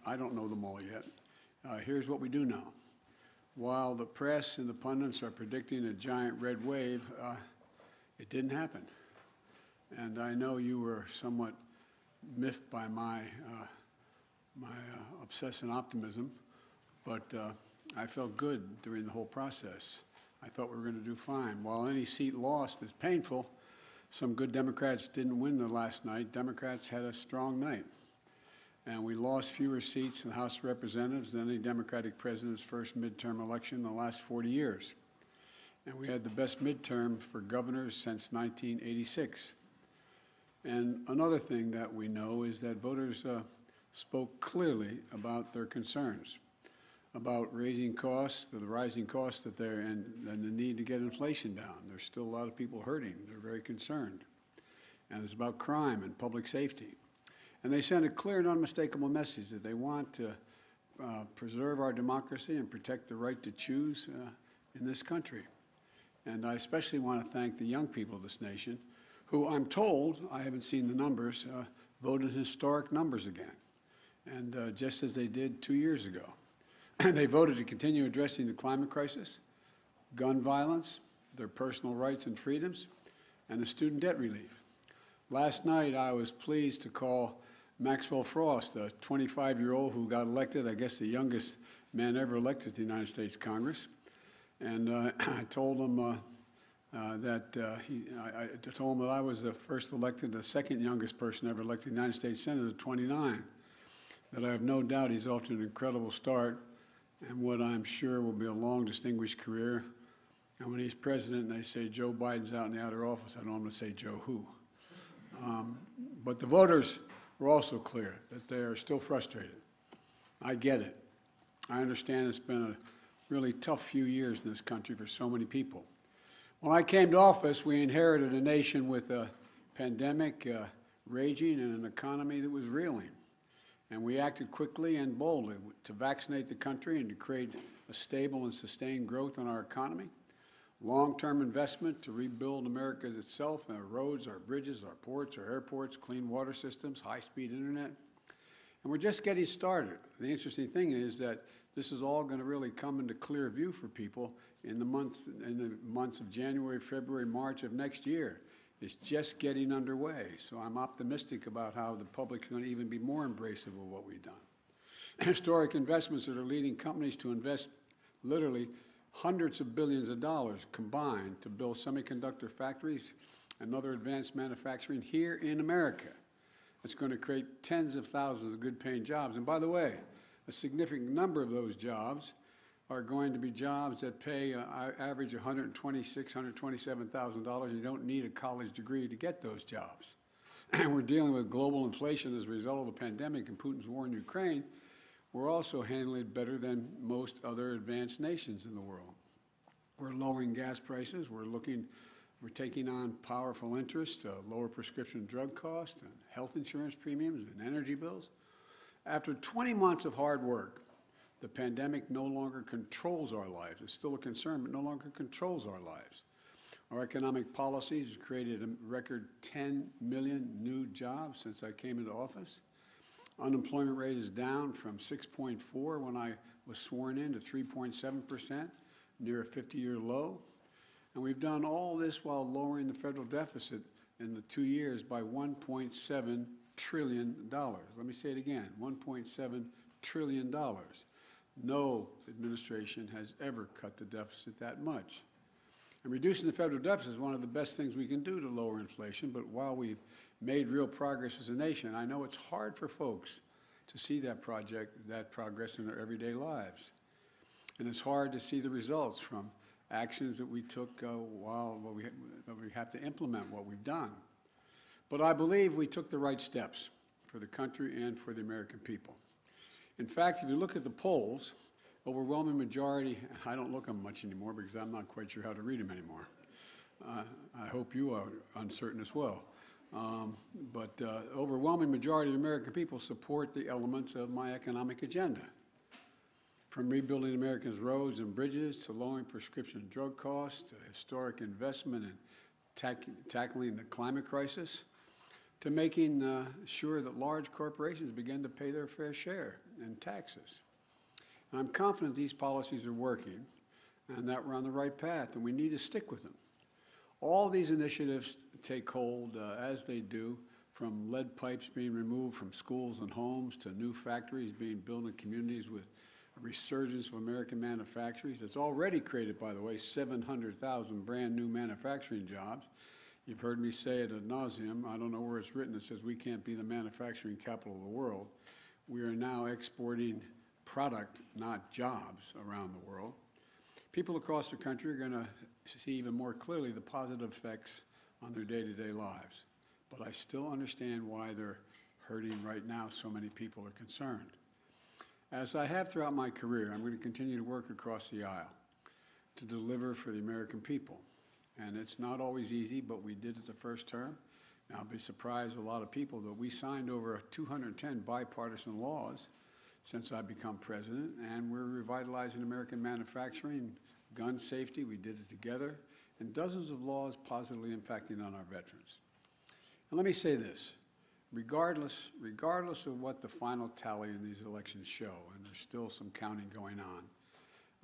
I don't know them all yet. Here's what we do know. While the press and the pundits are predicting a giant red wave, it didn't happen. And I know you were somewhat miffed by my obsessive optimism, but I felt good during the whole process. I thought we were going to do fine. While any seat lost is painful, some good Democrats didn't win the last night. Democrats had a strong night. And we lost fewer seats in the House of Representatives than any Democratic president's first midterm election in the last 40 years. And we had the best midterm for governors since 1986. And another thing that we know is that voters spoke clearly about their concerns, about raising costs, the rising costs that they're in, and the need to get inflation down. There's still a lot of people hurting. They're very concerned. And it's about crime and public safety. And they sent a clear and unmistakable message that they want to preserve our democracy and protect the right to choose in this country. And I especially want to thank the young people of this nation who, I'm told, I haven't seen the numbers, voted historic numbers again, and just as they did 2 years ago. They voted to continue addressing the climate crisis, gun violence, their personal rights and freedoms, and the student debt relief. Last night, I was pleased to call Maxwell Frost, a 25-year-old who got elected, I guess the youngest man ever elected to the United States Congress. And I told him I told him that I was the first elected, the second youngest person ever elected to the United States Senate at 29. That I have no doubt he's off to an incredible start and what I'm sure will be a long, distinguished career. And when he's president and they say Joe Biden's out in the outer office, I know I'm going to say Joe who. But the voters were also clear that they are still frustrated. I get it. I understand it's been a really tough few years in this country for so many people. When I came to office, we inherited a nation with a pandemic raging and an economy that was reeling. And we acted quickly and boldly to vaccinate the country and to create a stable and sustained growth in our economy. Long-term investment to rebuild America itself, our roads, our bridges, our ports, our airports, clean water systems, high-speed internet. And we're just getting started. The interesting thing is that this is all going to really come into clear view for people in the months of January, February, March of next year. It's just getting underway. So I'm optimistic about how the public is going to even be more embracive of what we've done. Historic investments that are leading companies to invest literally hundreds of billions of dollars combined to build semiconductor factories and other advanced manufacturing here in America. It's going to create tens of thousands of good-paying jobs. And by the way, a significant number of those jobs are going to be jobs that pay average $126,000, $127,000. You don't need a college degree to get those jobs. And we're dealing with global inflation as a result of the pandemic and Putin's war in Ukraine. We're also handling it better than most other advanced nations in the world. We're lowering gas prices. We're taking on powerful interest to lower prescription drug costs and health insurance premiums and energy bills. After 20 months of hard work, the pandemic no longer controls our lives. It's still a concern, but no longer controls our lives. Our economic policies have created a record 10 million new jobs since I came into office. Unemployment rate is down from 6.4 when I was sworn in to 3.7%, near a 50-year low. And we've done all this while lowering the federal deficit in the 2 years by $1.7 trillion. Let me say it again, $1.7 trillion. No administration has ever cut the deficit that much. And reducing the federal deficit is one of the best things we can do to lower inflation, but while we've made real progress as a nation, I know it's hard for folks to see that progress in their everyday lives. And it's hard to see the results from actions that we took while we have to implement what we've done. But I believe we took the right steps for the country and for the American people. In fact, if you look at the polls, overwhelming majority, I don't look at them much anymore because I'm not quite sure how to read them anymore. I hope you are uncertain as well. But overwhelming majority of the American people support the elements of my economic agenda. From rebuilding America's roads and bridges to lowering prescription drug costs to historic investment in tackling the climate crisis to making sure that large corporations begin to pay their fair share and taxes. And I'm confident these policies are working and that we're on the right path, and we need to stick with them. All these initiatives take hold as they do, from lead pipes being removed from schools and homes to new factories being built in communities with a resurgence of American manufacturers. It's already created, by the way, 700,000 brand new manufacturing jobs. You've heard me say it ad nauseum. I don't know where it's written. It says we can't be the manufacturing capital of the world. We are now exporting product, not jobs, around the world. People across the country are going to see even more clearly the positive effects on their day-to-day lives. But I still understand why they're hurting right now. So many people are concerned. As I have throughout my career, I'm going to continue to work across the aisle to deliver for the American people. And it's not always easy, but we did it the first term. Now, I'll be surprised a lot of people that we signed over 210 bipartisan laws since I've become president, and we're revitalizing American manufacturing, gun safety, we did it together, and dozens of laws positively impacting on our veterans. And let me say this, regardless of what the final tally in these elections show, and there's still some counting going on,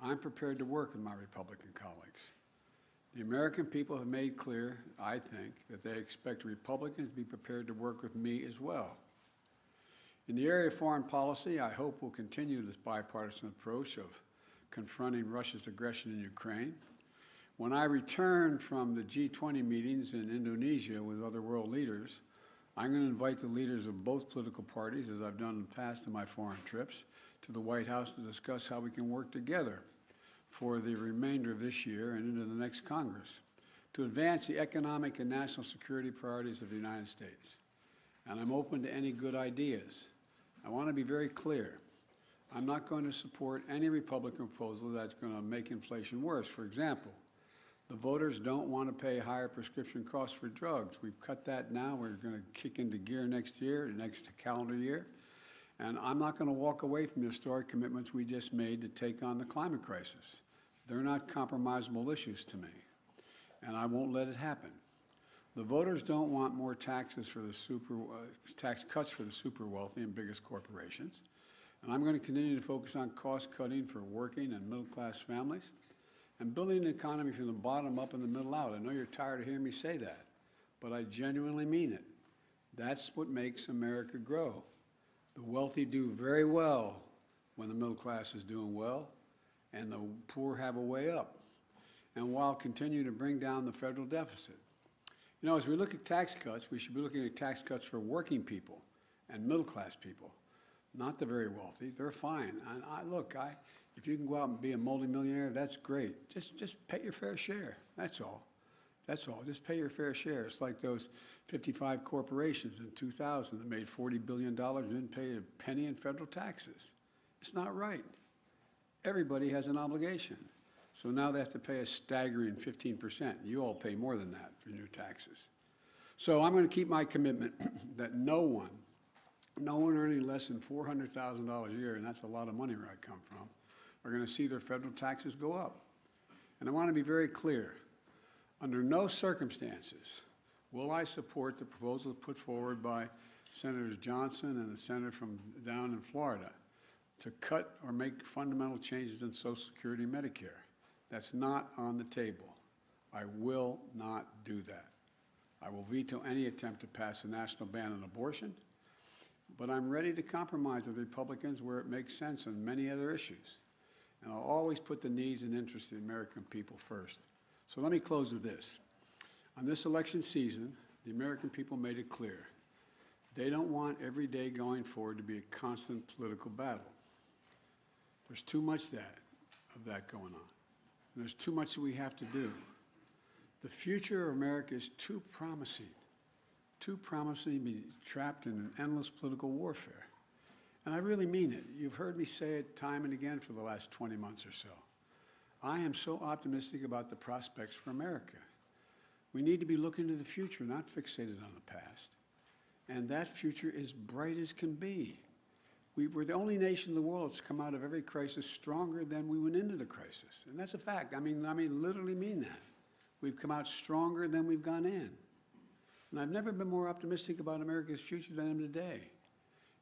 I'm prepared to work with my Republican colleagues. The American people have made clear, I think, that they expect Republicans to be prepared to work with me as well. In the area of foreign policy, I hope we'll continue this bipartisan approach of confronting Russia's aggression in Ukraine. When I return from the G20 meetings in Indonesia with other world leaders, I'm going to invite the leaders of both political parties, as I've done in the past in my foreign trips, to the White House to discuss how we can work together for the remainder of this year and into the next Congress to advance the economic and national security priorities of the United States. And I'm open to any good ideas. I want to be very clear. I'm not going to support any Republican proposal that's going to make inflation worse. For example, the voters don't want to pay higher prescription costs for drugs. We've cut that now. We're going to kick into gear next year, next calendar year. And I'm not going to walk away from the historic commitments we just made to take on the climate crisis. They're not compromisable issues to me, and I won't let it happen. The voters don't want more taxes for the tax cuts for the super wealthy and biggest corporations. And I'm going to continue to focus on cost cutting for working and middle class families and building an economy from the bottom up and the middle out. I know you're tired of hearing me say that, but I genuinely mean it. That's what makes America grow. The wealthy do very well when the middle class is doing well, and the poor have a way up, and while continuing to bring down the federal deficit. You know, as we look at tax cuts, we should be looking at tax cuts for working people and middle-class people, not the very wealthy. They're fine. And if you can go out and be a multimillionaire, that's great. Just pay your fair share. That's all. That's all. Just pay your fair share. It's like those 55 corporations in 2000 that made $40 billion and didn't pay a penny in federal taxes. It's not right. Everybody has an obligation. So now they have to pay a staggering 15%. You all pay more than that for your taxes. So I'm going to keep my commitment that no one earning less than $400,000 a year, and that's a lot of money where I come from, are going to see their federal taxes go up. And I want to be very clear. Under no circumstances will I support the proposal put forward by Senators Johnson and the senator from down in Florida to cut or make fundamental changes in Social Security and Medicare. That's not on the table. I will not do that. I will veto any attempt to pass a national ban on abortion, but I'm ready to compromise with Republicans where it makes sense on many other issues. And I'll always put the needs and interests of the American people first. So let me close with this. On this election season, the American people made it clear. They don't want every day going forward to be a constant political battle. There's too much of that going on. And there's too much that we have to do. The future of America is too promising to be trapped in an endless political warfare. And I really mean it. You've heard me say it time and again for the last 20 months or so. I am so optimistic about the prospects for America. We need to be looking to the future, not fixated on the past. And that future is bright as can be. We're the only nation in the world that's come out of every crisis stronger than we went into the crisis. And that's a fact. I mean, literally mean that. We've come out stronger than we've gone in. And I've never been more optimistic about America's future than I am today.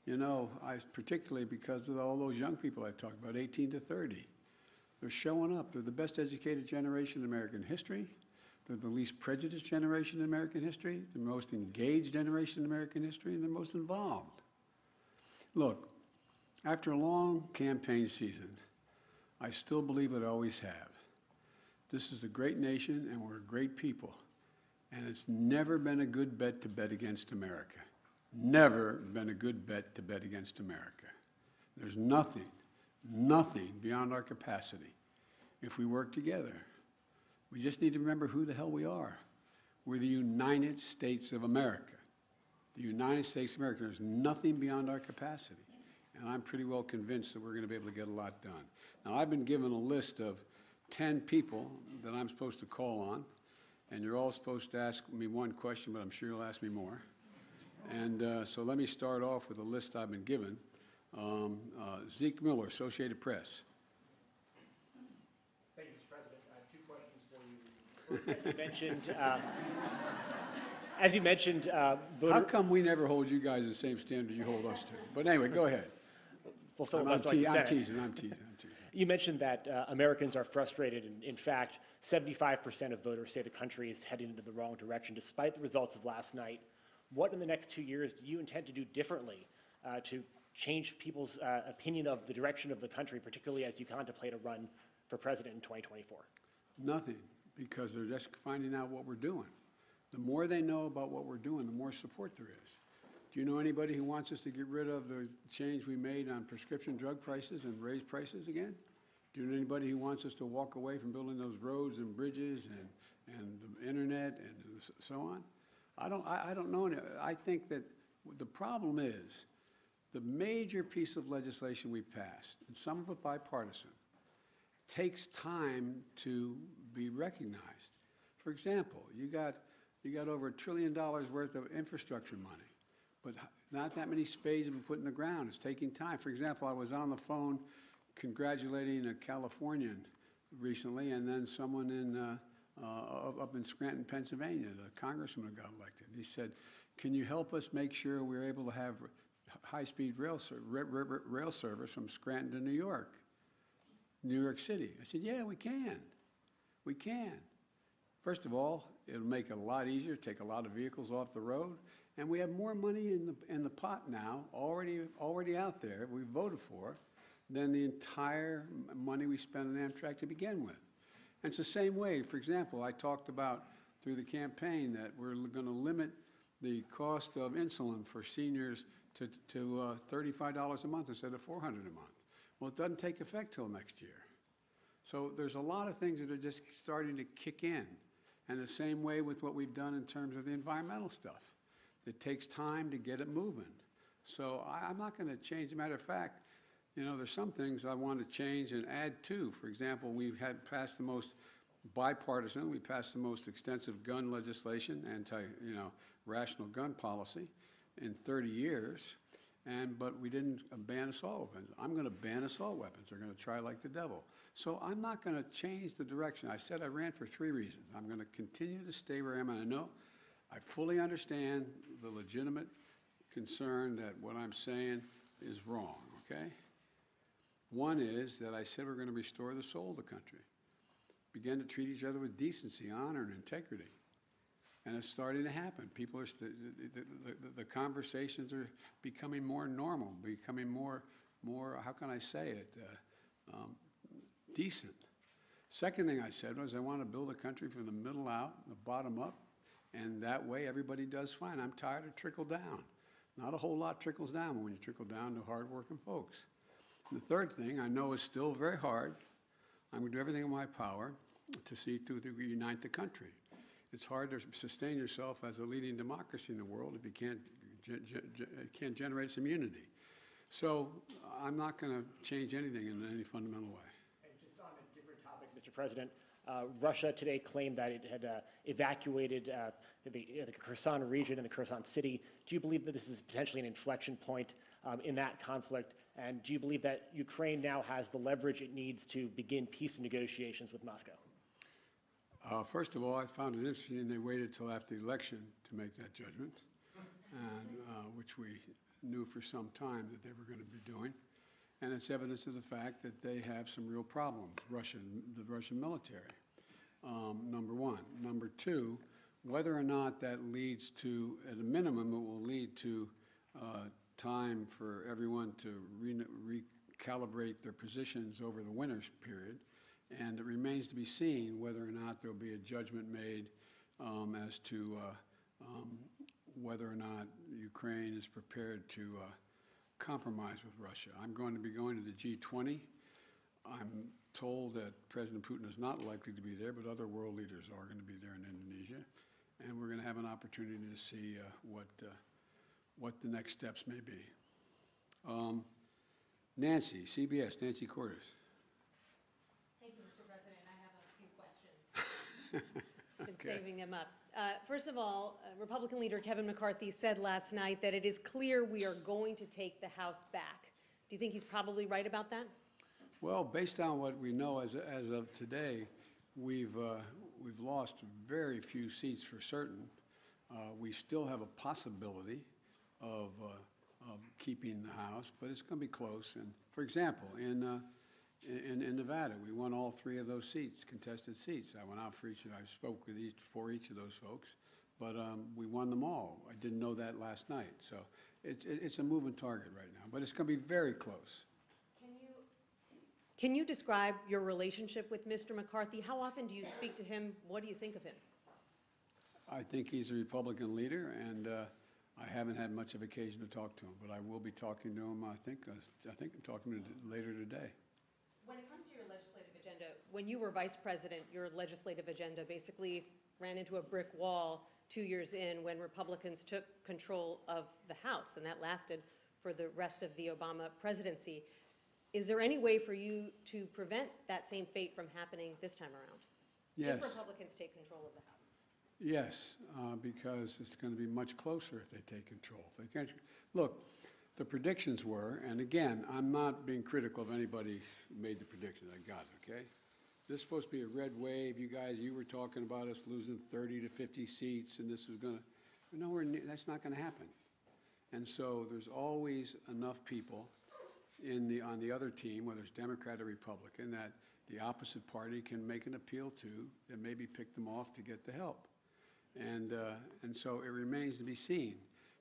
You know, particularly because of all those young people I talked about, 18 to 30. They're showing up. They're the best educated generation in American history. They're the least prejudiced generation in American history, the most engaged generation in American history, and the most involved. Look, after a long campaign season, I still believe it, I always have. This is a great nation, and we're a great people. And it's never been a good bet to bet against America. Never been a good bet to bet against America. There's nothing beyond our capacity if we work together. We just need to remember who the hell we are. We're the United States of America. The United States of America. There's nothing beyond our capacity. And I'm pretty well convinced that we're going to be able to get a lot done. Now, I've been given a list of 10 people that I'm supposed to call on, and you're all supposed to ask me one question, but I'm sure you'll ask me more. And so let me start off with a list I've been given. Zeke Miller, Associated Press. Thank you, Mr. President. I have 2 questions for you. As you mentioned, How come we never hold you guys the same standard you hold us to? But anyway, go ahead. We'll I'm teasing. You mentioned that Americans are frustrated, and in fact, 75% of voters say the country is heading into the wrong direction, despite the results of last night. What in the next 2 years do you intend to do differently to change people's opinion of the direction of the country, particularly as you contemplate a run for president in 2024? Nothing, because they're just finding out what we're doing. The more they know about what we're doing, the more support there is. Do you know anybody who wants us to get rid of the change we made on prescription drug prices and raise prices again? Do you know anybody who wants us to walk away from building those roads and bridges and the internet and so on? I don't know. I think that the problem is the major piece of legislation we passed, and some of it bipartisan, takes time to be recognized. For example, you got over $1 trillion worth of infrastructure money, but not that many spades have been put in the ground. It's taking time. For example, I was on the phone congratulating a Californian recently, and then someone up in Scranton, Pennsylvania, the congressman who got elected. He said, "Can you help us make sure we're able to have high-speed rail service from Scranton to New York City?" I said, "Yeah, we can. We can. First of all, it'll make it a lot easier, take a lot of vehicles off the road, and we have more money in the pot now, already out there, we voted for, than the entire money we spent on Amtrak to begin with." And it's the same way. For example, I talked about through the campaign that we're going to limit the cost of insulin for seniors to $35 a month instead of $400 a month. Well, it doesn't take effect till next year. So there's a lot of things that are just starting to kick in. And the same way with what we've done in terms of the environmental stuff. It takes time to get it moving. So I'm not going to change. As a matter of fact, you know, there's some things I want to change and add to. For example, we've had passed the most bipartisan, we passed the most extensive gun legislation, rational gun policy in 30 years, but we didn't ban assault weapons. I'm going to ban assault weapons. They're going to try like the devil. So I'm not going to change the direction. I said I ran for 3 reasons. I'm going to continue to stay where I am, and I know I fully understand the legitimate concern that what I'm saying is wrong, okay? One is that I said we're going to restore the soul of the country, begin to treat each other with decency, honor, and integrity. And it's starting to happen. People are, the conversations are becoming more normal, becoming more, how can I say it, decent. Second thing I said was I want to build a country from the middle out, the bottom up, and that way everybody does fine. I'm tired of trickle down. Not a whole lot trickles down when you trickle down to hardworking folks. And the third thing I know is still very hard. I'm going to do everything in my power to see to unite the country. It's hard to sustain yourself as a leading democracy in the world if you can't generate some unity. So I'm not going to change anything in any fundamental way. And just on a different topic, Mr. President, Russia today claimed that it had evacuated the Kherson region and the Kherson city. Do you believe that this is potentially an inflection point in that conflict? And do you believe that Ukraine now has the leverage it needs to begin peace negotiations with Moscow? First of all, I found it interesting they waited till after the election to make that judgment, and which we knew for some time that they were going to be doing. And it's evidence of the fact that they have some real problems, the Russian military, number one. Number two, whether or not that leads to, at a minimum, it will lead to time for everyone to recalibrate their positions over the winter period. And it remains to be seen whether or not there'll be a judgment made as to whether or not Ukraine is prepared to compromise with Russia. I'm going to be going to the G20. I'm told that President Putin is not likely to be there, but other world leaders are going to be there in Indonesia. And we're going to have an opportunity to see what the next steps may be. Nancy, CBS, Nancy Cordes. Thank you, Mr. President. I have a few questions. Been Okay. saving them up. First of all, Republican leader Kevin McCarthy said last night that it is clear we are going to take the House back. Do you think he's probably right about that? Well, based on what we know as of today, we've lost very few seats for certain. We still have a possibility of keeping the House, but it's going to be close. And for example, in Nevada, we won all 3 of those seats, contested seats. I went out for each, and I spoke with for each of those folks, but we won them all. I didn't know that last night, so it's a moving target right now, but it's going to be very close. Can you describe your relationship with Mr. McCarthy? How often do you speak to him? What do you think of him? I think he's a Republican leader, and I haven't had much of occasion to talk to him, but I will be talking to him. I think I'm talking to him later today. When it comes to your legislative agenda, when you were vice president, your legislative agenda basically ran into a brick wall 2 years in when Republicans took control of the House, and that lasted for the rest of the Obama presidency. Is there any way for you to prevent that same fate from happening this time around? Yes. If Republicans take control of the House? Yes, because it's going to be much closer if they take control. They can't, look, the predictions were, and again, I'm not being critical of anybody who made the prediction. I got it, okay? This is supposed to be a red wave. You guys, you were talking about us losing 30 to 50 seats, and this was going to, nowhere near, that's not going to happen. And so there's always enough people on the other team, whether it's Democrat or Republican, that the opposite party can make an appeal to and maybe pick them off to get the help. And so it remains to be seen.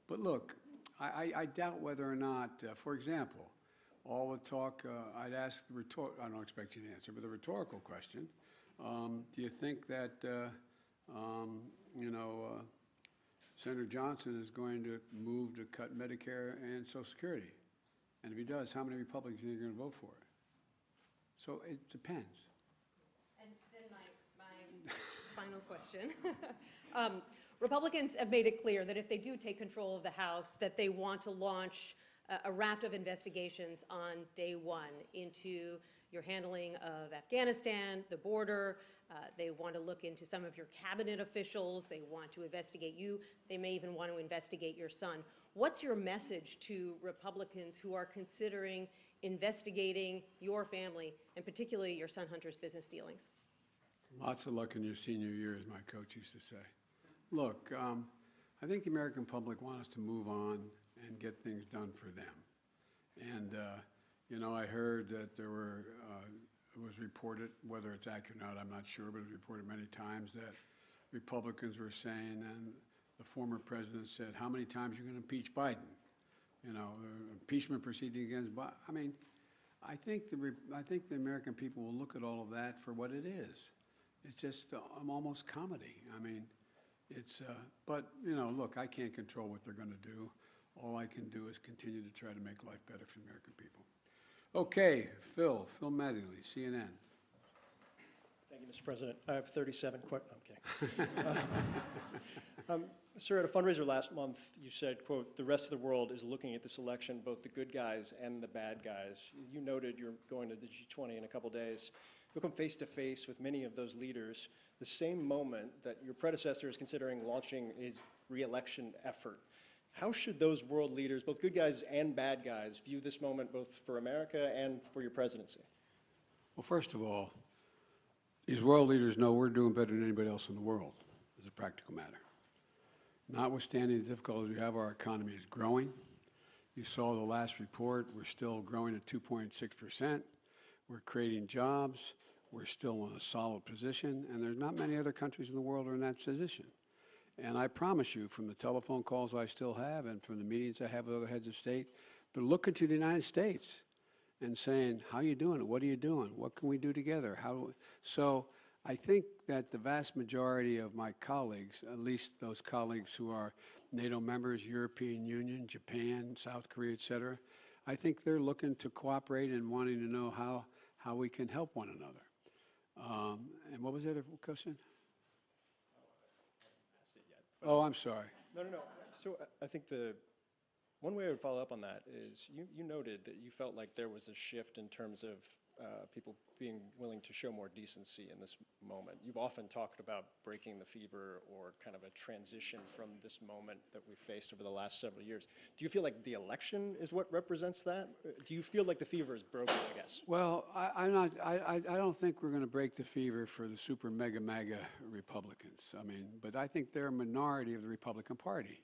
But look, I doubt whether or not, for example, all the talk, I'd ask the I don't expect you to answer, but the rhetorical question, do you think that, Senator Johnson is going to move to cut Medicare and Social Security? And if he does, how many Republicans are going to vote for it? So it depends. And then my final question. Republicans have made it clear that if they do take control of the House, that they want to launch a raft of investigations on day one into your handling of Afghanistan, the border. They want to look into some of your cabinet officials. They want to investigate you. They may even want to investigate your son. What's your message to Republicans who are considering investigating your family, and particularly your son Hunter's business dealings? Lots of luck in your senior year, as my coach used to say. Look, I think the American public want us to move on and get things done for them. And, I heard that there were, it was reported, whether it's accurate or not, I'm not sure, but it was reported many times that Republicans were saying, and the former president said, how many times are you going to impeach Biden? Impeachment proceeding against Biden. I mean, I think the American people will look at all of that for what it is. It's just almost comedy. I mean, it's, but, look, I can't control what they're going to do. All I can do is continue to try to make life better for the American people. Okay, Phil Mattingly, CNN. Thank you, Mr. President. I have 37 quick, I'm kidding. Sir, at a fundraiser last month, you said, quote, the rest of the world is looking at this election, both the good guys and the bad guys. You noted you're going to the G20 in a couple days. You'll come face to face with many of those leaders, the same moment that your predecessor is considering launching his re-election effort. How should those world leaders, both good guys and bad guys, view this moment both for America and for your presidency? Well, first of all, these world leaders know we're doing better than anybody else in the world, as a practical matter. Notwithstanding the difficulties we have, our economy is growing. You saw the last report. We're still growing at 2.6%. We're creating jobs. We're still in a solid position, and there's not many other countries in the world are in that position. And I promise you, from the telephone calls I still have and from the meetings I have with other heads of state, they're looking to the United States and saying, how are you doing? What are you doing? What can we do together? So I think that the vast majority of my colleagues, at least those colleagues who are NATO members, European Union, Japan, South Korea, et cetera, I think they're looking to cooperate and wanting to know how we can help one another. And what was the other question? Oh, I'm sorry. No. So I think one way I would follow up on that is you noted that you felt like there was a shift in terms of people being willing to show more decency in this moment. You've often talked about breaking the fever or kind of a transition from this moment that we've faced over the last several years. Do you feel like the election is what represents that? Do you feel like the fever is broken, I guess? Well, I don't think we're going to break the fever for the super mega MAGA Republicans. I mean, but I think they're a minority of the Republican Party.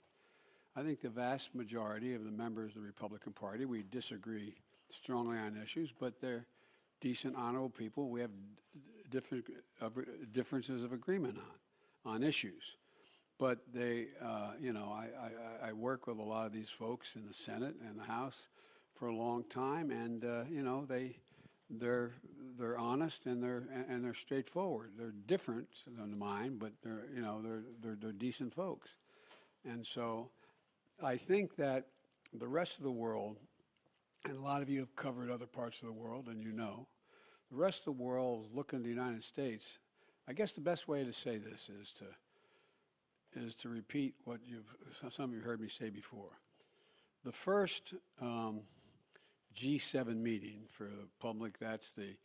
I think the vast majority of the members of the Republican Party, we disagree strongly on issues, but they're decent, honorable people. We have differences of agreement on issues. But they, I work with a lot of these folks in the Senate and the House for a long time, and they're honest and they're straightforward. They're different than mine, but they're decent folks. And so I think that the rest of the world, and a lot of you have covered other parts of the world, and the rest of the world is looking at the United States. I guess the best way to say this is to repeat what some of you heard me say before. The first G7 meeting for the public, that's the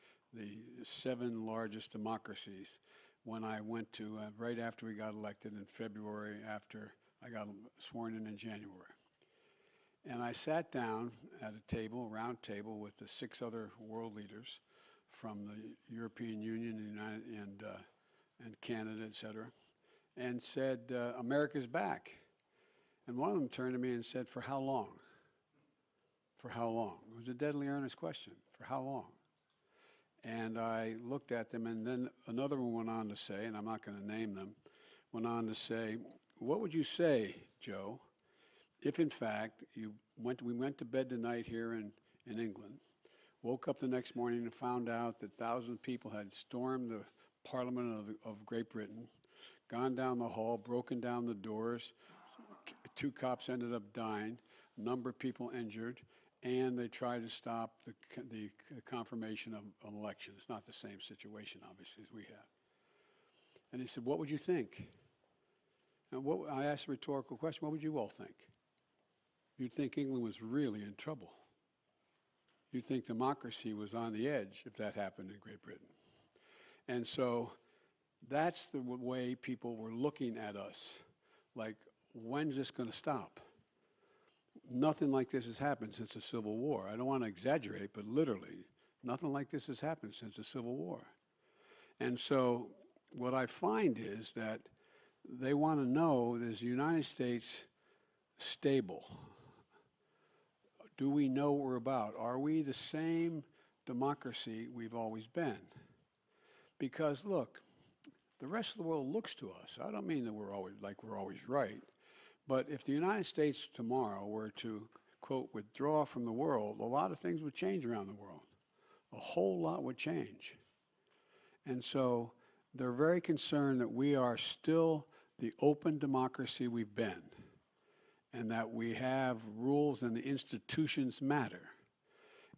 7 largest democracies, when I went to right after we got elected in February, after I got sworn in January. And I sat down at a table, a round table, with the 6 other world leaders from the European Union and Canada, et cetera, and said, America's back. And one of them turned to me and said, for how long? For how long? It was a deadly earnest question. For how long? And I looked at them, and then another one went on to say, and I'm not going to name them, went on to say, what would you say, Joe, if in fact we went to bed tonight here in England, woke up the next morning and found out that thousands of people had stormed the Parliament of Great Britain, gone down the hall, broken down the doors, 2 cops ended up dying, a number of people injured, and they tried to stop the confirmation of an election. It's not the same situation, obviously, as we have. And he said, what would you think? And I asked a rhetorical question, what would you all think? You'd think England was really in trouble. You'd think democracy was on the edge if that happened in Great Britain. And so that's the way people were looking at us, like, when's this going to stop? Nothing like this has happened since the Civil War. I don't want to exaggerate, but literally, nothing like this has happened since the Civil War. And so what I find is that they want to know, is the United States stable? Do we know what we're about? Are we the same democracy we've always been? Because look, the rest of the world looks to us. I don't mean that we're always right, but if the United States tomorrow were to, quote, withdraw from the world, a lot of things would change around the world. A whole lot would change. And so they're very concerned that we are still the open democracy we've been, and that we have rules and the institutions matter.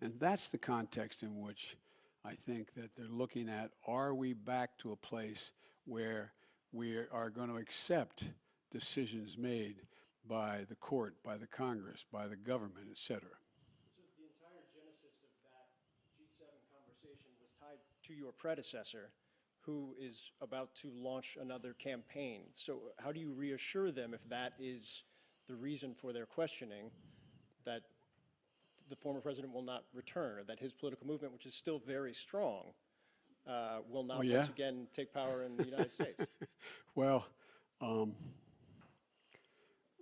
And that's the context in which I think that they're looking at, are we back to a place where we are going to accept decisions made by the court, by the Congress, by the government, et cetera? So the entire genesis of that G7 conversation was tied to your predecessor, who is about to launch another campaign. So how do you reassure them, if that is the reason for their questioning, that the former president will not return, or that his political movement, which is still very strong, will not once again take power in the United States? Well,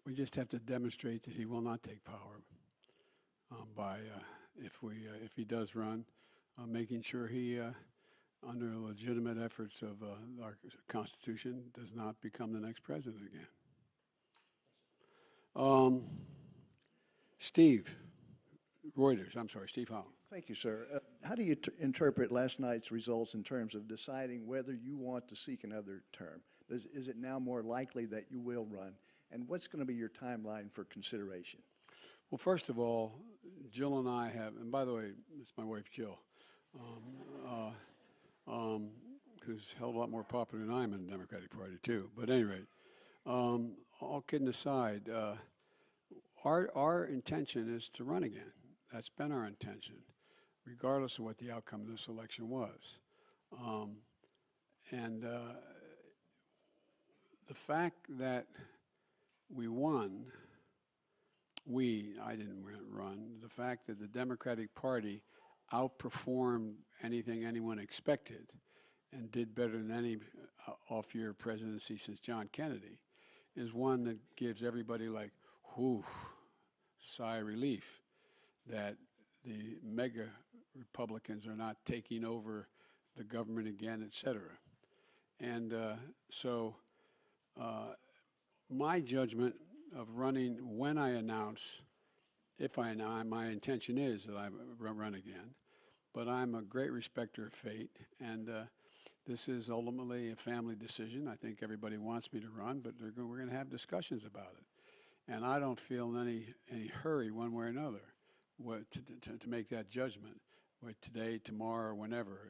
we just have to demonstrate that he will not take power. by, if he does run, making sure he, under legitimate efforts of our Constitution, does not become the next president again. Steve Reuters, I'm sorry, Steve Howell. Thank you, sir. How do you interpret last night's results in terms of deciding whether you want to seek another term? Is it now more likely that you will run? And what's going to be your timeline for consideration? Well, first of all, Jill and I have, and by the way, it's my wife Jill, who's held a lot more popular than I am in the Democratic Party too. But at any rate, all kidding aside, our intention is to run again. That's been our intention, regardless of what the outcome of this election was. The fact that we won, I didn't run, the fact that the Democratic Party outperformed anything anyone expected and did better than any off-year presidency since John Kennedy is one that gives everybody like, whew, sigh of relief that the mega Republicans are not taking over the government again, et cetera. And so my judgment of running when I announce, my intention is that I run again, but I'm a great respecter of fate, and this is ultimately a family decision. I think everybody wants me to run, but we're going to have discussions about it. And I don't feel in any hurry one way or another to make that judgment, today, tomorrow, or whenever,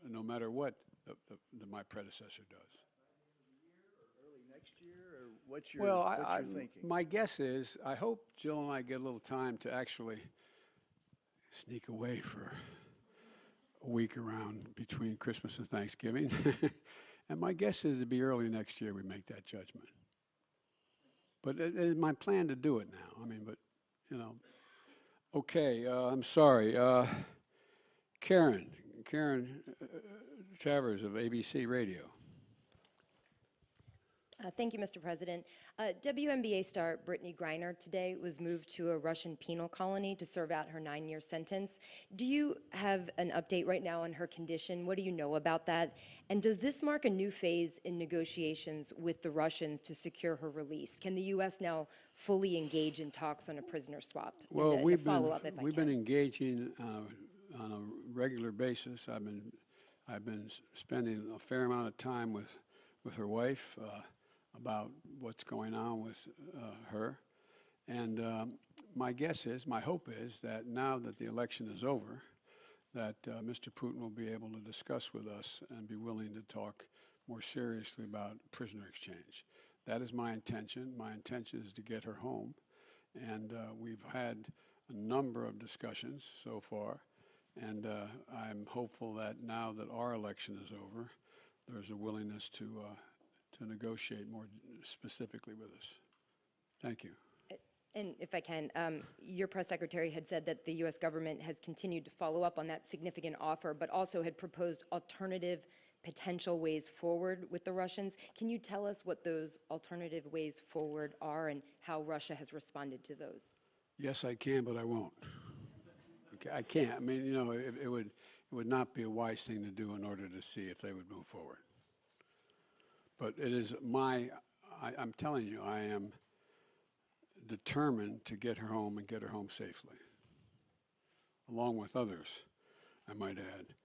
no matter what my predecessor does. Early next year, or what's your thinking? My guess is, I hope Jill and I get a little time to actually sneak away for a week around between Christmas and Thanksgiving. And my guess is it'd be early next year we make that judgment. But it is my plan to do it now. I mean, but, okay, I'm sorry. Karen Travers of ABC Radio. Thank you, Mr. President. WNBA star Brittany Griner today was moved to a Russian penal colony to serve out her 9-year sentence. Do you have an update right now on her condition? What do you know about that? And does this mark a new phase in negotiations with the Russians to secure her release? Can the U.S. now fully engage in talks on a prisoner swap? Well, we've been engaging on a regular basis. I've been spending a fair amount of time with her wife about what's going on with her. And my hope is that now that the election is over, that Mr. Putin will be able to discuss with us and be willing to talk more seriously about prisoner exchange. That is my intention. My intention is to get her home. And we've had a number of discussions so far. And I'm hopeful that now that our election is over, there's a willingness to negotiate more specifically with us. Thank you. And if I can, your press secretary had said that the U.S. government has continued to follow up on that significant offer, but also had proposed alternative potential ways forward with the Russians. Can you tell us what those alternative ways forward are and how Russia has responded to those? Yes, I can, but I won't. Okay, I can't. I mean, it would not be a wise thing to do in order to see if they would move forward. But it is I'm telling you, I am determined to get her home and get her home safely, along with others, I might add.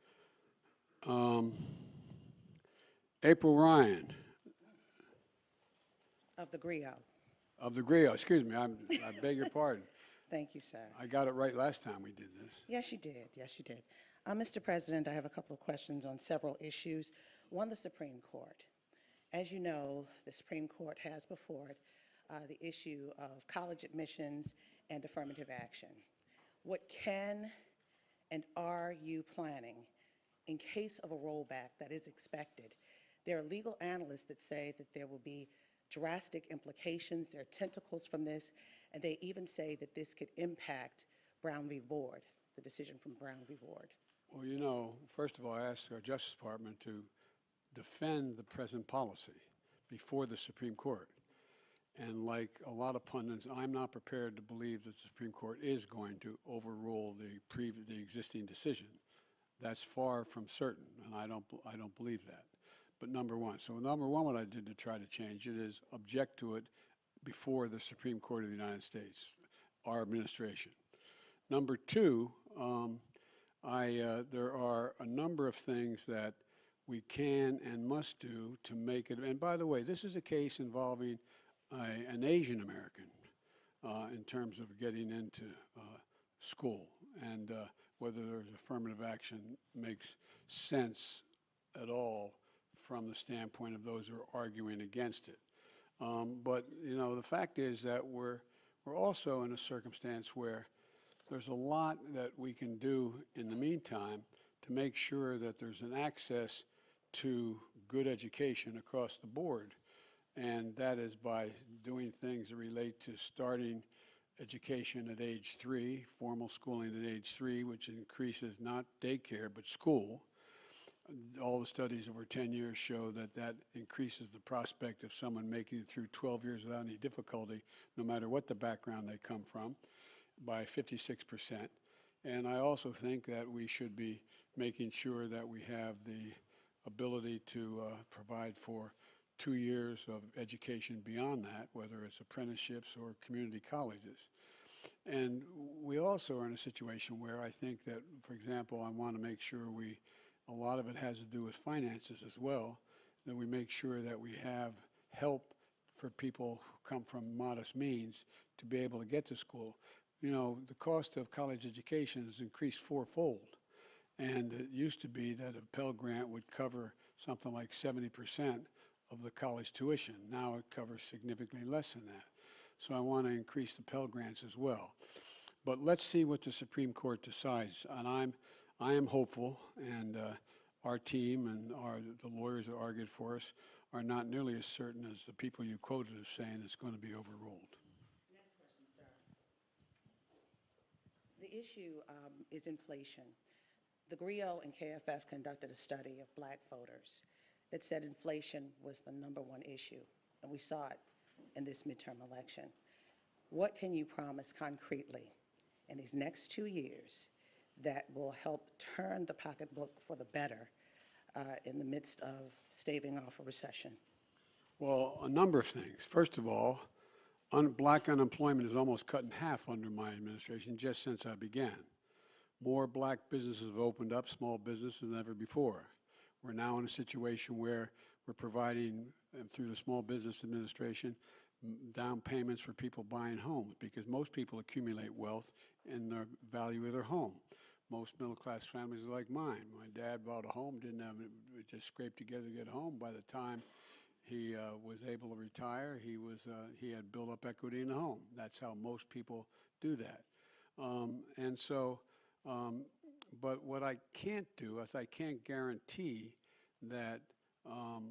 April Ryan. Of the GRIO. Of the GRIO, excuse me, I beg your pardon. Thank you, sir. I got it right last time we did this. Yes, you did. Yes, you did. Mr. President, I have a couple of questions on several issues. One, the Supreme Court. As you know, the Supreme Court has before it the issue of college admissions and affirmative action. What can and are you planning in case of a rollback that is expected? There are legal analysts that say that there will be drastic implications, there are tentacles from this, and they even say that this could impact Brown v. Board, the decision from Brown v. Board. Well, first of all, I asked our Justice Department to defend the present policy before the Supreme Court. And like a lot of pundits, I'm not prepared to believe that the Supreme Court is going to overrule the existing decision. That's far from certain, and I don't believe that. But number one, what I did to try to change it is object to it before the Supreme Court of the United States, our administration. Number two, there are a number of things that we can and must do to make it. And by the way, this is a case involving an Asian American in terms of getting into school, and whether there's affirmative action makes sense at all from the standpoint of those who are arguing against it. But you know, the fact is that we're also in a circumstance where there's a lot that we can do in the meantime to make sure that there's an access to good education across the board. And that is by doing things that relate to starting education at age 3, formal schooling at age 3, which increases not daycare but school. All the studies over 10 years show that that increases the prospect of someone making it through 12 years without any difficulty, no matter what the background they come from, by 56%. And I also think that we should be making sure that we have the ability to provide for 2 years of education beyond that, whether it's apprenticeships or community colleges. And we also are in a situation where I think that, for example, I want to make sure a lot of it has to do with finances as well, that we make sure that we have help for people who come from modest means to be able to get to school. You know, the cost of college education has increased fourfold. And it used to be that a Pell Grant would cover something like 70% of the college tuition. Now it covers significantly less than that. So I want to increase the Pell Grants as well. But let's see what the Supreme Court decides. And I am hopeful, and our team and the lawyers that argued for us are not nearly as certain as the people you quoted as saying it's going to be overruled. Next question, sir. The issue is inflation. The GRIO and KFF conducted a study of black voters that said inflation was the #1 issue, and we saw it in this midterm election. What can you promise concretely in these next 2 years that will help turn the pocketbook for the better in the midst of staving off a recession? Well, a number of things. First of all, black unemployment is almost cut in half under my administration just since I began. More black businesses have opened up, small businesses, than ever before. We're now in a situation where we're providing, through the Small Business Administration, down payments for people buying homes, because most people accumulate wealth in the value of their home. Most middle-class families are like mine. My dad bought a home, didn't have it, just scraped together to get a home. By the time he was able to retire, he had built up equity in the home. That's how most people do that. But what I can't do is I can't guarantee that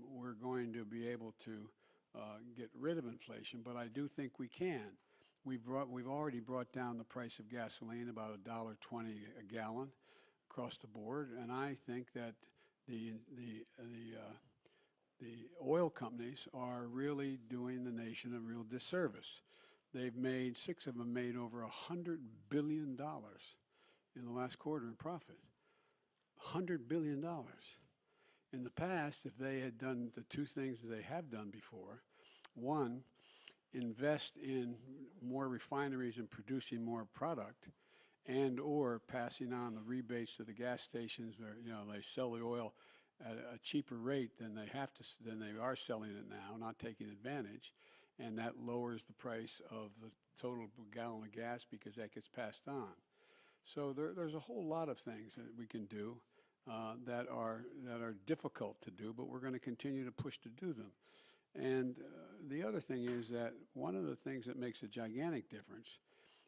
we're going to be able to get rid of inflation, but I do think we can. We've already brought down the price of gasoline about $1.20 a gallon across the board, and I think that the oil companies are really doing the nation a real disservice. Six of them made over $100 billion in the last quarter in profit. $100 billion. In the past, if they had done the two things that they have done before, one, invest in more refineries and producing more product, and or passing on the rebates to the gas stations. They sell the oil at a cheaper rate than they are selling it now, not taking advantage, and that lowers the price of the total gallon of gas because that gets passed on. So there's a whole lot of things that we can do that are difficult to do, but we're going to continue to push to do them. And the other thing is that one of the things that makes a gigantic difference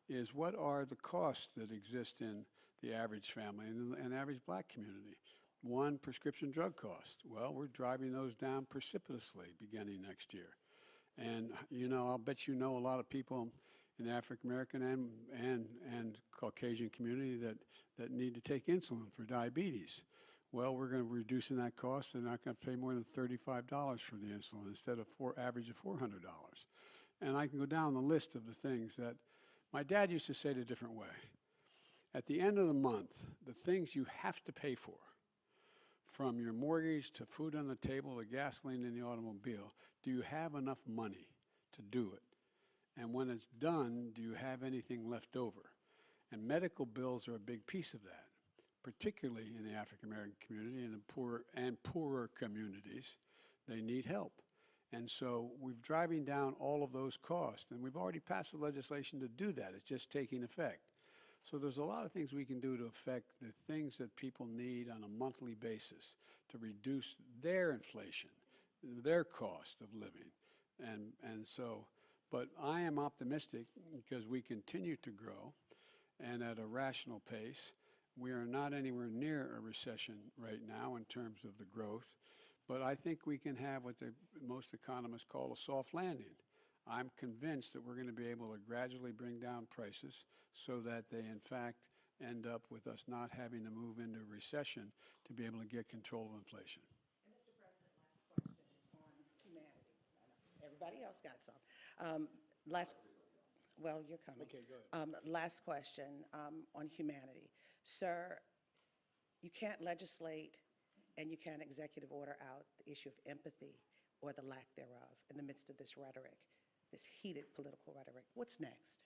is what are the costs that exist in the average family and average black community. One, prescription drug cost. Well, we're driving those down precipitously beginning next year. And, I'll bet a lot of people in the African American and Caucasian community that need to take insulin for diabetes. Well, we're going to be reducing that cost. They're not going to pay more than $35 for the insulin instead of average of $400. And I can go down the list of the things that my dad used to say it a different way. At the end of the month, the things you have to pay for, from your mortgage to food on the table to gasoline in the automobile, do you have enough money to do it? And when it's done, do you have anything left over? And medical bills are a big piece of that, particularly in the African American community and the poorer communities. They need help. And so we're driving down all of those costs, and we've already passed the legislation to do that. It's just taking effect. So there's a lot of things we can do to affect the things that people need on a monthly basis to reduce their inflation, their cost of living. And so, but I am optimistic because we continue to grow and at a rational pace. We are not anywhere near a recession right now in terms of the growth, but I think we can have what most economists call a soft landing. I'm convinced that we're going to be able to gradually bring down prices so that they, in fact, end up with us not having to move into a recession to be able to get control of inflation. And Mr. President, last question on humanity. I know everybody else got some. Well, you're coming. Okay, go ahead. Last question on humanity. Sir, you can't legislate and you can't executive order out the issue of empathy or the lack thereof in the midst of this rhetoric, this heated political rhetoric. What's next?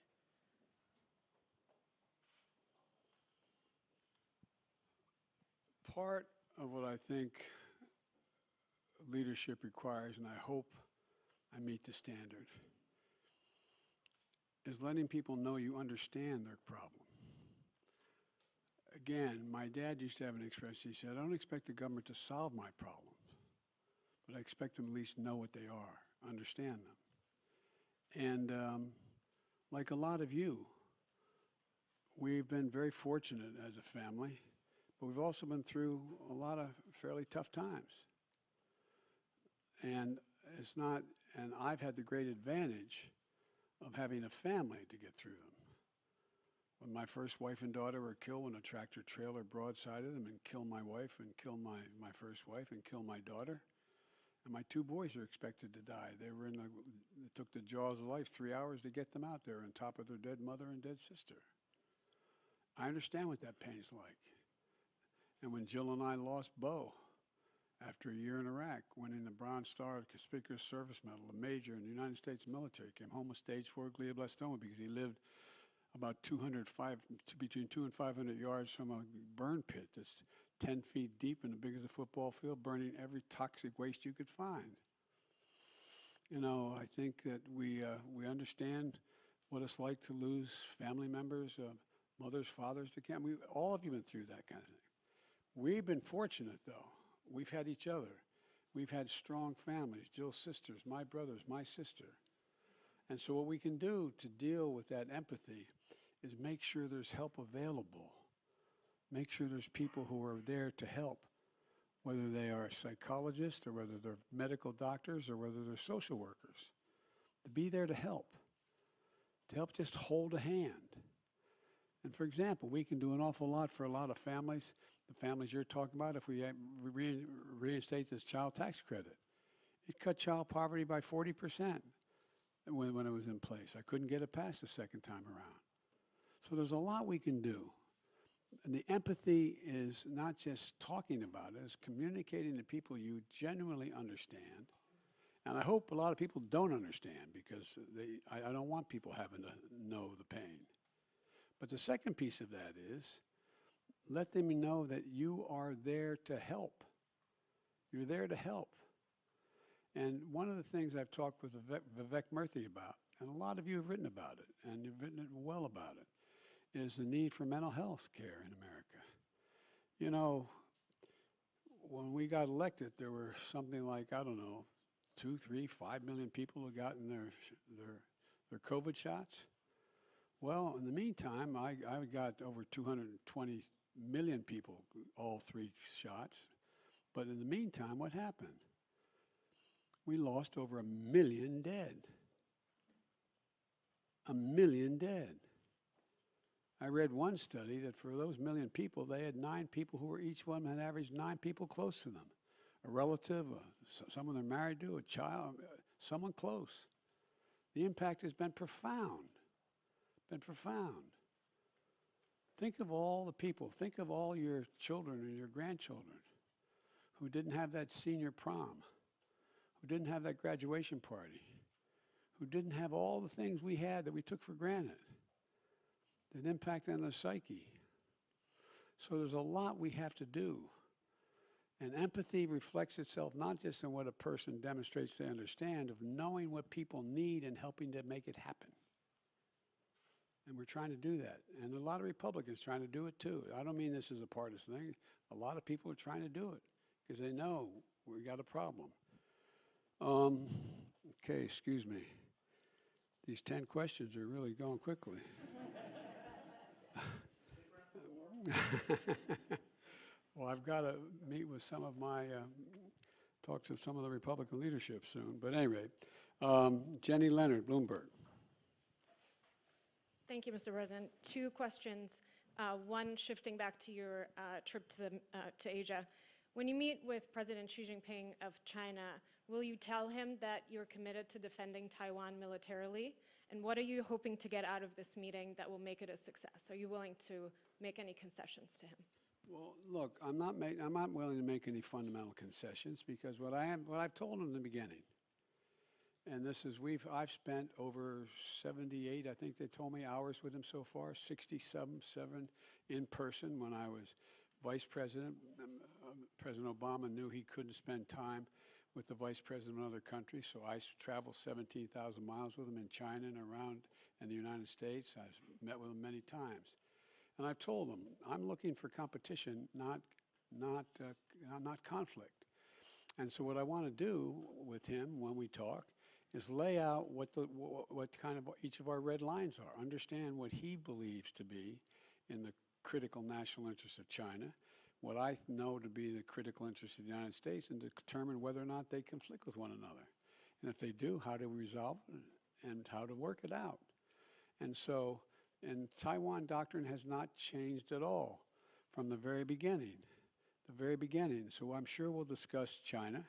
Part of what I think leadership requires, and I hope I meet the standard, is letting people know you understand their problem. Again, my dad used to have an expression. He said, I don't expect the government to solve my problems, but I expect them to at least know what they are, understand them. And like a lot of you, we've been very fortunate as a family, but we've also been through a lot of fairly tough times. And I've had the great advantage of having a family to get through them. When my first wife and daughter were killed when a tractor trailer broadsided them and killed my wife and killed my first wife and killed my daughter. And my two boys are expected to die. It took the jaws of life 3 hours to get them out there on top of their dead mother and dead sister. I understand what that pain's like. And when Jill and I lost Bo after a year in Iraq, winning the Bronze Star Conspicuous Service Medal, a major in the United States military, came home with stage 4 glioblastoma because he lived about between 200 and 500 yards from a burn pit that's 10 feet deep and as big as a football field, burning every toxic waste you could find. You know, I think that we understand what it's like to lose family members, mothers, fathers to cancer. All of you have been through that kind of thing. We've been fortunate, though. We've had each other. We've had strong families, Jill's sisters, my brothers, my sister. And so what we can do to deal with that empathy is make sure there's help available. Make sure there's people who are there to help, whether they are psychologists or whether they're medical doctors or whether they're social workers, to be there to help just hold a hand. And for example, we can do an awful lot for a lot of families, the families you're talking about, if we reinstate this child tax credit. It cut child poverty by 40% when it was in place. I couldn't get it passed the second time around. So there's a lot we can do. And the empathy is not just talking about it, it's communicating to people you genuinely understand. And I hope a lot of people don't understand because I don't want people having to know the pain. But the second piece of that is let them know that you are there to help. You're there to help. And one of the things I've talked with Vivek Murthy about, and a lot of you have written about it, and you've written it well about it, is the need for mental health care in America. You know, when we got elected, there were something like, I don't know, 2, 3, 5 million people who gotten their COVID shots. Well, in the meantime, I got over 220 million people, all 3 shots. But in the meantime, what happened? We lost over 1 million dead. 1 million dead. I read one study that for those 1 million people, they had 9 people who were each one had averaged 9 people close to them. A relative, someone they're married to, a child, someone close. The impact has been profound, been profound. Think of all the people, think of all your children and your grandchildren who didn't have that senior prom, who didn't have that graduation party, who didn't have all the things we had that we took for granted, that impact on their psyche. So there's a lot we have to do. And empathy reflects itself not just in what a person demonstrates they understand, of knowing what people need and helping to make it happen. And we're trying to do that. And a lot of Republicans trying to do it too. I don't mean this is a partisan thing. A lot of people are trying to do it because they know we got a problem. Okay, excuse me. These 10 questions are really going quickly. Well, I've got to meet with some of my, talk to some of the Republican leadership soon. But anyway, Jenny Leonard, Bloomberg. Thank you, Mr. President. Two questions. One, shifting back to your trip to Asia. When you meet with President Xi Jinping of China, will you tell him that you're committed to defending Taiwan militarily? And what are you hoping to get out of this meeting that will make it a success? Are you willing to make any concessions to him? Well, look, I'm not willing to make any fundamental concessions because what I've told him in the beginning, and this is I've spent over 78, I think they told me, hours with him so far, 67 in person when I was vice president. President Obama knew he couldn't spend time with the vice president of other countries, so I traveled 17,000 miles with him in China and around in the United States. I've met with him many times. And I've told him, I'm looking for competition, not conflict. And so what I want to do with him when we talk is lay out what kind of each of our red lines are, understand what he believes to be in the critical national interests of China, what I know to be the critical interests of the United States, and determine whether or not they conflict with one another. And if they do, how to resolve it and how to work it out. And so, and Taiwan doctrine has not changed at all from the very beginning. So I'm sure we'll discuss China,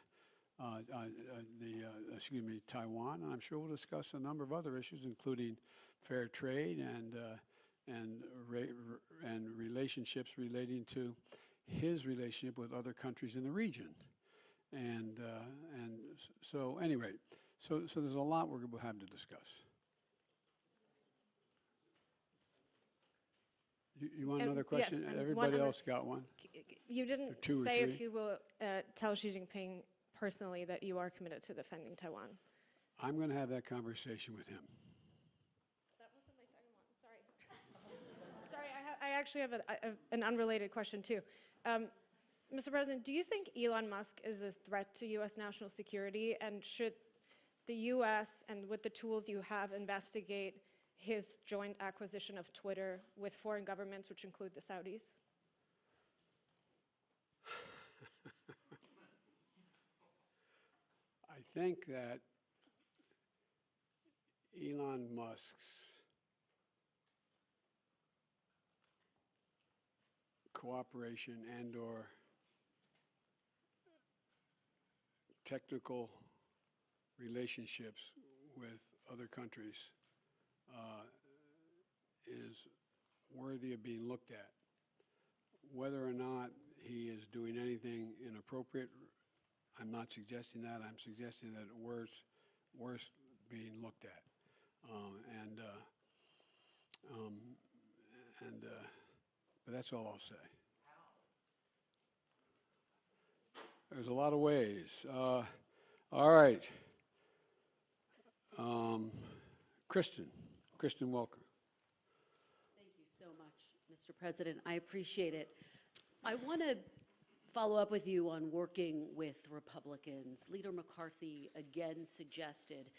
Taiwan, and I'm sure we'll discuss a number of other issues, including fair trade and relationships relating to his relationship with other countries in the region. And so anyway, so there's a lot we'll have to discuss. You want another question? Yes, Everybody else got one? You didn't Two or say three? if you will tell Xi Jinping personally that you are committed to defending Taiwan. I'm going to have that conversation with him. That wasn't my second one. Sorry. Sorry, I actually have an unrelated question too. Mr. President, do you think Elon Musk is a threat to U.S. national security, and should the U.S. and with the tools you have investigate his joint acquisition of Twitter with foreign governments, which include the Saudis? I think that Elon Musk's cooperation and/or technical relationships with other countries is worthy of being looked at. Whether or not he is doing anything inappropriate, I'm not suggesting that. I'm suggesting that it's worth being looked at. But that's all I'll say. There's a lot of ways. All right. Kristen Welker. Thank you so much, Mr. President. I appreciate it. I want to follow up with you on working with Republicans. Leader McCarthy again suggested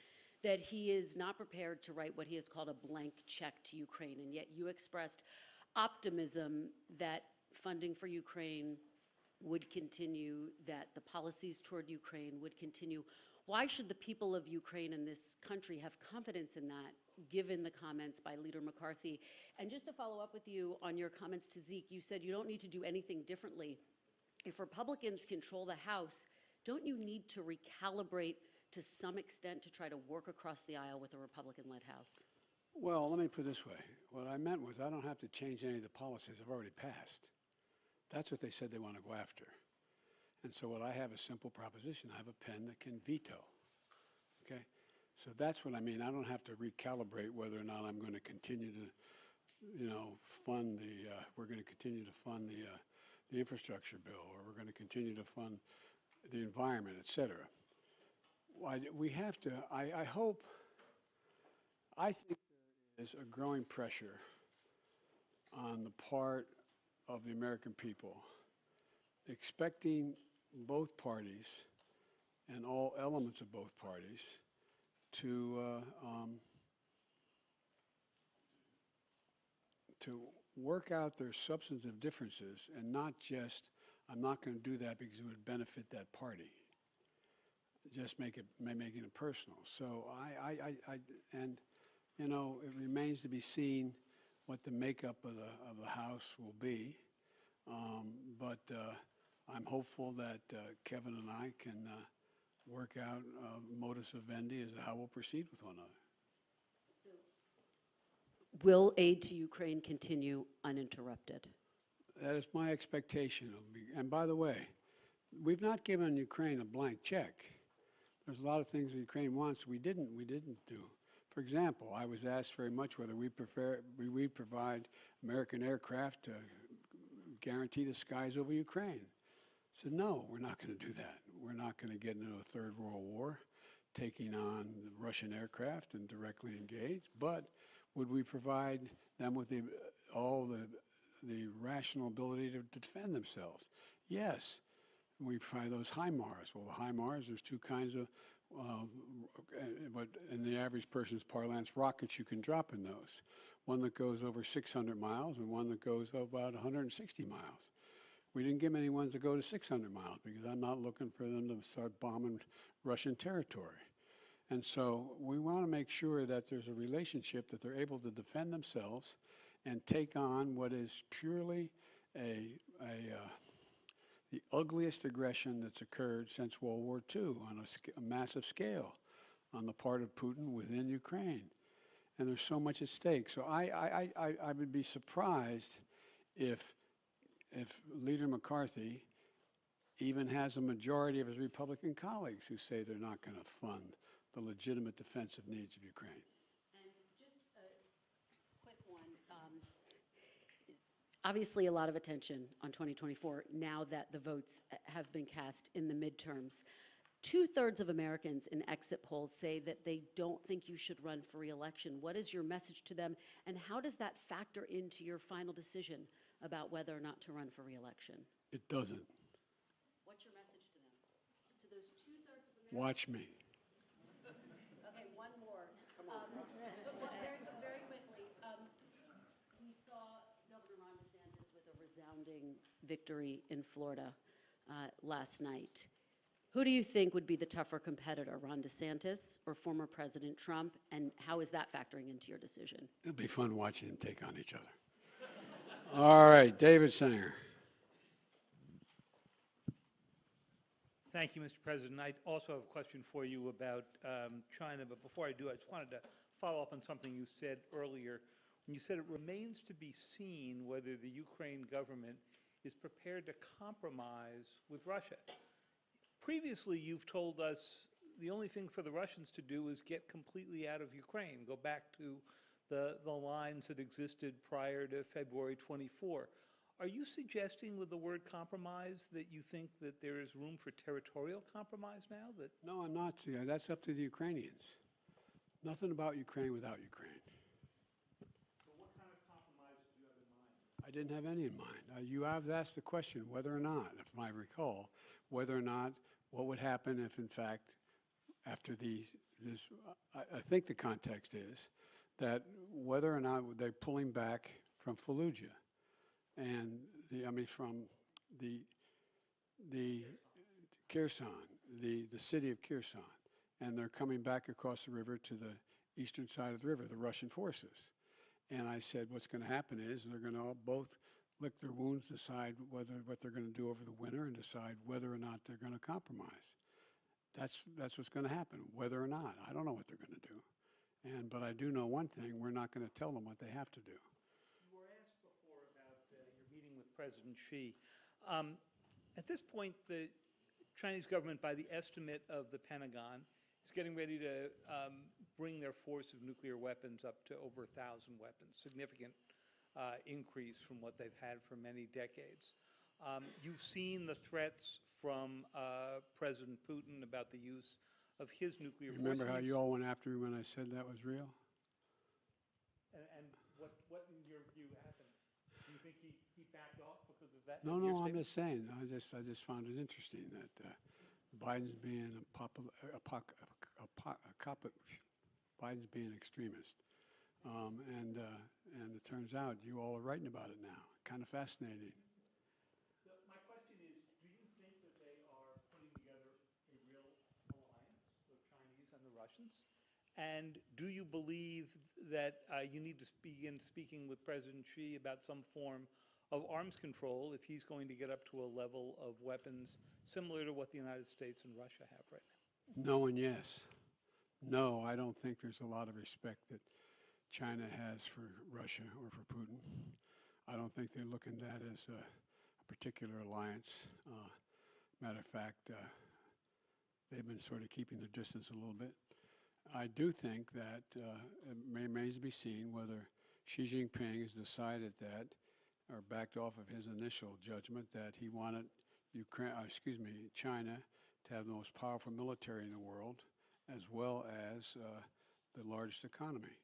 that he is not prepared to write what he has called a blank check to Ukraine, and yet you expressed optimism that funding for Ukraine would continue, that the policies toward Ukraine would continue. Why should the people of Ukraine and this country have confidence in that, given the comments by Leader McCarthy? And just to follow up with you on your comments to Zeke, you said you don't need to do anything differently. If Republicans control the House, don't you need to recalibrate to some extent to try to work across the aisle with a Republican-led House? Well, let me put it this way. What I meant was I don't have to change any of the policies I've already passed. That's what they said they want to go after. And so what I have is a simple proposition. I have a pen that can veto. Okay? So that's what I mean. I don't have to recalibrate whether or not I'm going to continue to, fund the, we're going to continue to fund the infrastructure bill, or we're going to continue to fund the environment, et cetera. We have to, I hope, I think there is a growing pressure on the part of the American people, expecting both parties and all elements of both parties to work out their substantive differences and not just, I'm not going to do that because it would benefit that party. Just making it personal. So it remains to be seen what the makeup of the House will be. But I'm hopeful that Kevin and I can work out modus vivendi as to how we'll proceed with one another. Will aid to Ukraine continue uninterrupted? That is my expectation. And by the way, we've not given Ukraine a blank check. There's a lot of things that Ukraine wants we didn't do. For example, I was asked very much whether we'd provide American aircraft to guarantee the skies over Ukraine. I said, no, we're not going to do that. We're not going to get into a third world war taking on Russian aircraft and directly engage. But would we provide them with all the rational ability to defend themselves? Yes. We fly those HIMARS. Well, the HIMARS, there's two kinds of, what in the average person's parlance, rockets you can drop in those. One that goes over 600 miles and one that goes about 160 miles. We didn't give them any ones that go to 600 miles because I'm not looking for them to start bombing Russian territory. And so we want to make sure that there's a relationship that they're able to defend themselves and take on what is purely the ugliest aggression that's occurred since World War II on a massive scale on the part of Putin within Ukraine. And there's so much at stake. So I would be surprised if Leader McCarthy even has a majority of his Republican colleagues who say they're not going to fund the legitimate defensive needs of Ukraine. And just a quick one. Obviously, a lot of attention on 2024 now that the votes have been cast in the midterms. 2/3 of Americans in exit polls say that they don't think you should run for re-election. What is your message to them, and how does that factor into your final decision about whether or not to run for re-election? It doesn't. What's your message to them? To those 2/3 of Americans? Watch me. Okay, one more. Very quickly, we saw Governor Ron DeSantis with a resounding victory in Florida last night. Who do you think would be the tougher competitor, Ron DeSantis or former President Trump, and how is that factoring into your decision? It'll be fun watching them take on each other. All right, David Sanger. Thank you, Mr. President. I also have a question for you about China, but before I do, I just wanted to follow up on something you said earlier. When you said it remains to be seen whether the Ukraine government is prepared to compromise with Russia. Previously, you've told us the only thing for the Russians to do is get completely out of Ukraine, go back to the lines that existed prior to February 24. Are you suggesting with the word compromise that you think that there is room for territorial compromise now? No, I'm not. That's up to the Ukrainians. Nothing about Ukraine without Ukraine. So what kind of compromise do you have in mind? I didn't have any in mind. You have asked the question whether or not, if I recall, whether or not what would happen if, in fact, after I think the context is that whether or not they're pulling back from Fallujah and from the Kherson, the city of Kherson, and they're coming back across the river to the eastern side of the river, the Russian forces. And I said, what's going to happen is they're going to all both lick their wounds, decide what they're going to do over the winter, and decide whether or not they're going to compromise. that's what's going to happen, whether or not. I don't know what they're going to do. But I do know one thing, we're not going to tell them what they have to do. You were asked before about your meeting with President Xi. At this point, the Chinese government, by the estimate of the Pentagon, is getting ready to bring their force of nuclear weapons up to over 1,000 weapons, significant increase from what they've had for many decades. You've seen the threats from President Putin about the use of his nuclear force. Remember how you all went after me when I said that was real? And what in your view happened? Do you think he backed off because of that? No, your no, I'm statement? just saying. I just found it interesting that Biden's being Biden's being an extremist, and it turns out you all are writing about it now. Kind of fascinating. So my question is, do you think that they are putting together a real alliance, the Chinese and the Russians? And do you believe that you need to begin speaking with President Xi about some form of arms control if he's going to get up to a level of weapons similar to what the United States and Russia have right now? No and yes. No, I don't think there's a lot of respect that China has for Russia or for Putin. I don't think they look at that as a particular alliance. Matter of fact, they've been sort of keeping their distance a little bit. I do think that it remains to be seen whether Xi Jinping has decided that, or backed off of his initial judgment that he wanted China to have the most powerful military in the world, as well as the largest economy.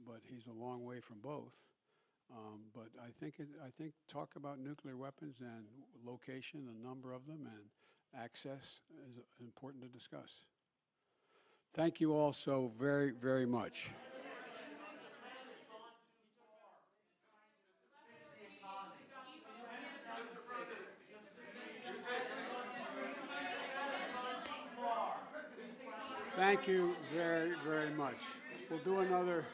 But he's a long way from both. But I think talk about nuclear weapons and location, the number of them, and access is important to discuss. Thank you all so very, very much. Thank you very, very much. We'll do another